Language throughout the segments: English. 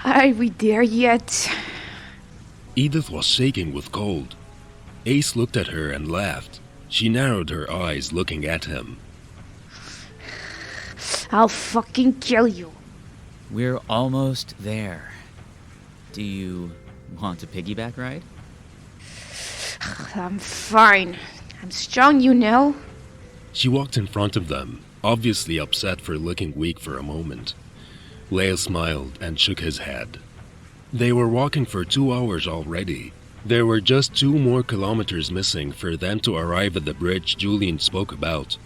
Are we there yet? Edath was shaking with cold. Ace looked at her and laughed. She narrowed her eyes looking at him. I'll fucking kill you. We're almost there. Do you want a piggyback ride? I'm fine. I'm strong, you know. She walked in front of them, obviously upset for looking weak for a moment. Lael smiled and shook his head. They were walking for 2 hours already. There were just 2 more kilometers missing for them to arrive at the bridge Julian spoke about.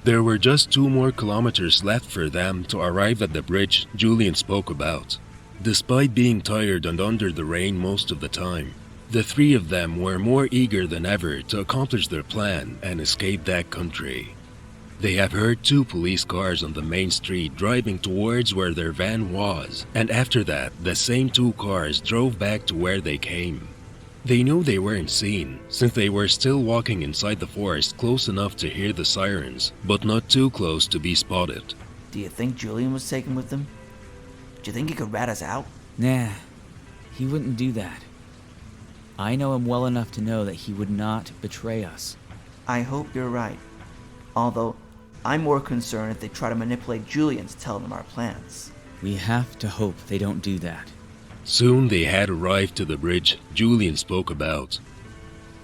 There were just 2 more kilometers left for them to arrive at the bridge Julian spoke about. Despite being tired and under the rain most of the time, the 3 of them were more eager than ever to accomplish their plan and escape that country. They have heard 2 police cars on the main street driving towards where their van was, and after that, the same 2 cars drove back to where they came. They knew they weren't seen, since they were still walking inside the forest close enough to hear the sirens, but not too close to be spotted. Do you think Julian was taken with them? Do you think he could rat us out? Nah, he wouldn't do that. I know him well enough to know that he would not betray us. I hope you're right. Although, I'm more concerned if they try to manipulate Julian to tell them our plans. We have to hope they don't do that. Soon they had arrived to the bridge Julian spoke about.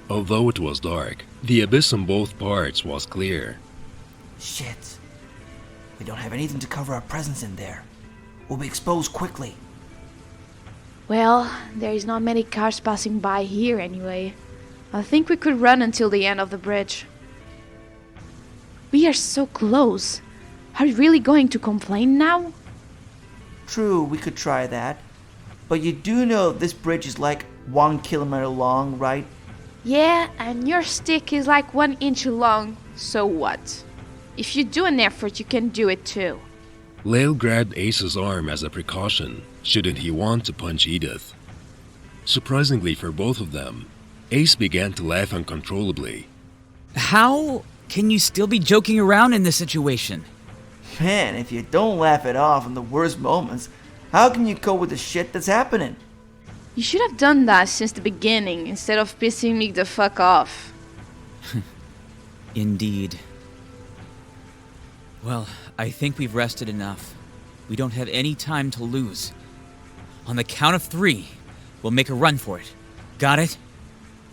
Although it was dark, the abyss on both parts was clear. Shit. We don't have anything to cover our presence in there. We'll be exposed quickly. Well, there is not many cars passing by here anyway. I think we could run until the end of the bridge. We are so close. Are you really going to complain now? True, we could try that. But you do know this bridge is like 1 kilometer long, right? Yeah, and your stick is like 1 inch long, so what? If you do an effort, you can do it too. Lael grabbed Ace's arm as a precaution, shouldn't he want to punch Edath. Surprisingly for both of them, Ace began to laugh uncontrollably. How can you still be joking around in this situation? Man, if you don't laugh it off in the worst moments, how can you cope with the shit that's happening? You should have done that since the beginning, instead of pissing me the fuck off. Indeed. Well, I think we've rested enough. We don't have any time to lose. On the count of 3, we'll make a run for it. Got it?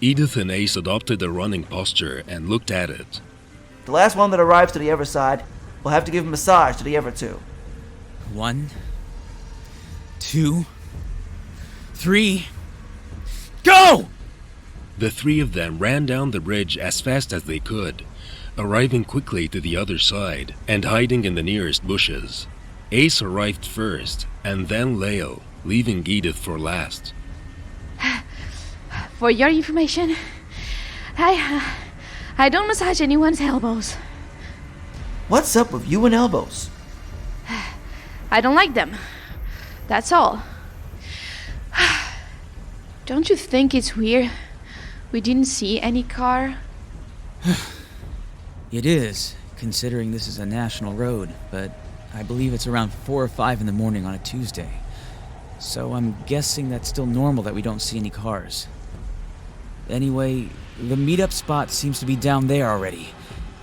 Edath and Ace adopted a running posture and looked at it. The last one that arrives to the Ever side will have to give a massage to the Ever 2. 1, 2, 3, go! The 3 of them ran down the bridge as fast as they could, arriving quickly to the other side and hiding in the nearest bushes. Ace arrived first, and then Lael, leaving Edath for last. For your information, I don't massage anyone's elbows. What's up with you and elbows? I don't like them. That's all. Don't you think it's weird? We didn't see any car. It is, considering this is a national road, but I believe it's around 4 or 5 in the morning on a Tuesday. So I'm guessing that's still normal that we don't see any cars. Anyway, the meetup spot seems to be down there already,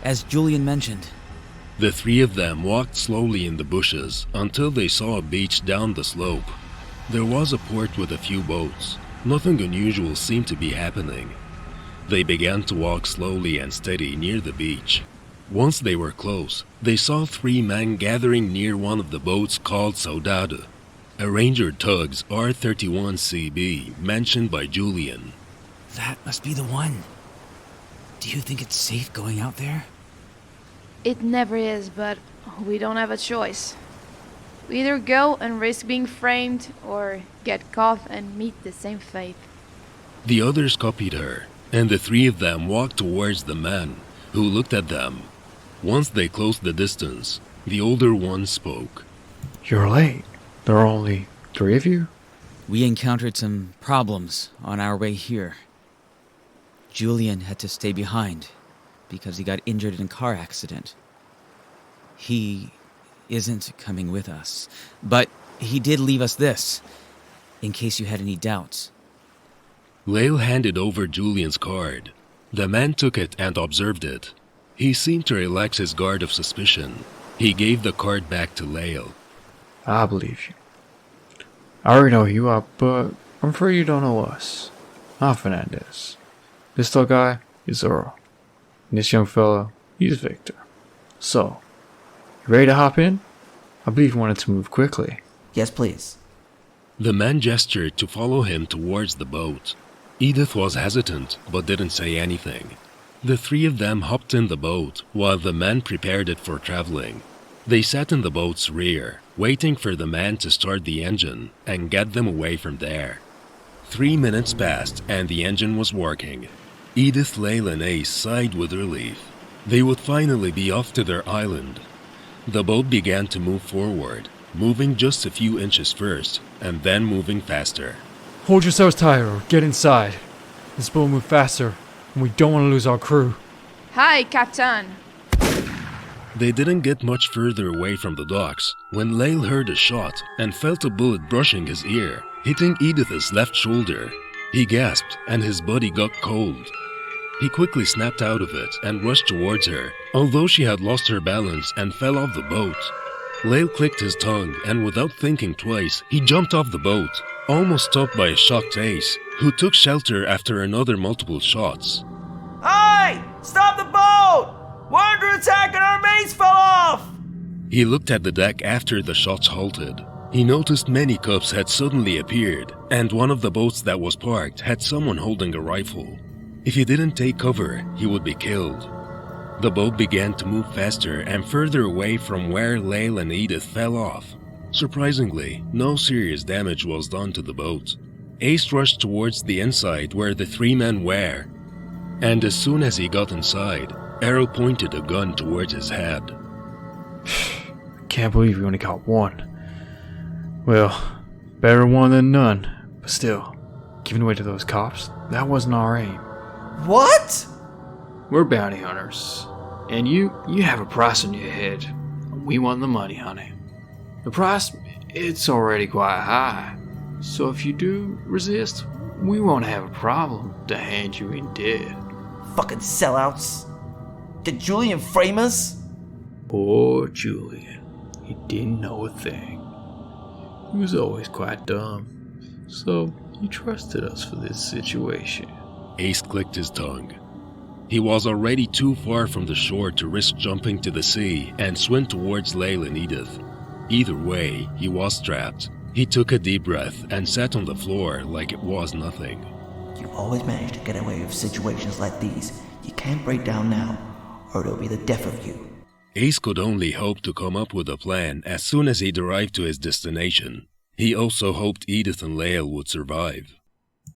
as Julian mentioned. The 3 of them walked slowly in the bushes until they saw a beach down the slope. There was a port with a few boats. Nothing unusual seemed to be happening. They began to walk slowly and steady near the beach. Once they were close, they saw 3 men gathering near one of the boats called Saudade, a Ranger Tug's R31CB mentioned by Julian. That must be the one. Do you think it's safe going out there? It never is, but we don't have a choice. We either go and risk being framed, or get caught and meet the same fate. The others copied her, and the 3 of them walked towards the man, who looked at them. Once they closed the distance, the older one spoke. You're late. There are only 3 of you? We encountered some problems on our way here. Julian had to stay behind because he got injured in a car accident. He isn't coming with us, but he did leave us this. in case you had any doubts. Lael handed over Julian's card. The man took it and observed it. He seemed to relax his guard of suspicion. He gave the card back to Lael. I believe you. I already know who you are, but I'm afraid you don't know us. I'm Fernandez. This tall guy is Earl. And this young fella, he's Victor. So, you ready to hop in? I believe you wanted to move quickly. Yes, please. The man gestured to follow him towards the boat. Edath was hesitant, but didn't say anything. The three of them hopped in the boat, while the man prepared it for traveling. They sat in the boat's rear, waiting for the man to start the engine and get them away from there. 3 minutes passed and the engine was working. Edath, Lael, and Ace sighed with relief. They would finally be off to their island. The boat began to move forward, moving just a few inches first, and then moving faster. Hold yourselves tight or get inside. This boat will move faster, and we don't want to lose our crew. Hi, Captain. They didn't get much further away from the docks when Lael heard a shot and felt a bullet brushing his ear, hitting Edath's left shoulder. He gasped and his body got cold. He quickly snapped out of it and rushed towards her, although she had lost her balance and fell off the boat. Lael clicked his tongue and without thinking twice, he jumped off the boat, almost stopped by a shocked Ace, who took shelter after another multiple shots. Hey! Stop the boat! We're under attack and our mates fell off! He looked at the deck after the shots halted. He noticed many cubs had suddenly appeared, and one of the boats that was parked had someone holding a rifle. If he didn't take cover, he would be killed. The boat began to move faster and further away from where Lael and Edath fell off. Surprisingly, no serious damage was done to the boat. Ace rushed towards the inside where the three men were, and as soon as he got inside, Errol pointed a gun towards his head. Can't believe we only got one. Well, better one than none, but still, giving away to those cops, that wasn't our aim. What? We're bounty hunters, and you have a price on your head. We want the money, honey. The price, it's already quite high, so if you do resist, we won't have a problem to hand you in dead. Fucking sellouts. Did Julian frame us? Poor Julian, he didn't know a thing. He was always quite dumb, so he trusted us for this situation. Ace clicked his tongue. He was already too far from the shore to risk jumping to the sea and swim towards Lael and Edath. Either way, he was trapped. He took a deep breath and sat on the floor like it was nothing. You always manage to get away with situations like these. You can't break down now, or it'll be the death of you. Ace could only hope to come up with a plan as soon as he arrived to his destination. He also hoped Edath and Lael would survive.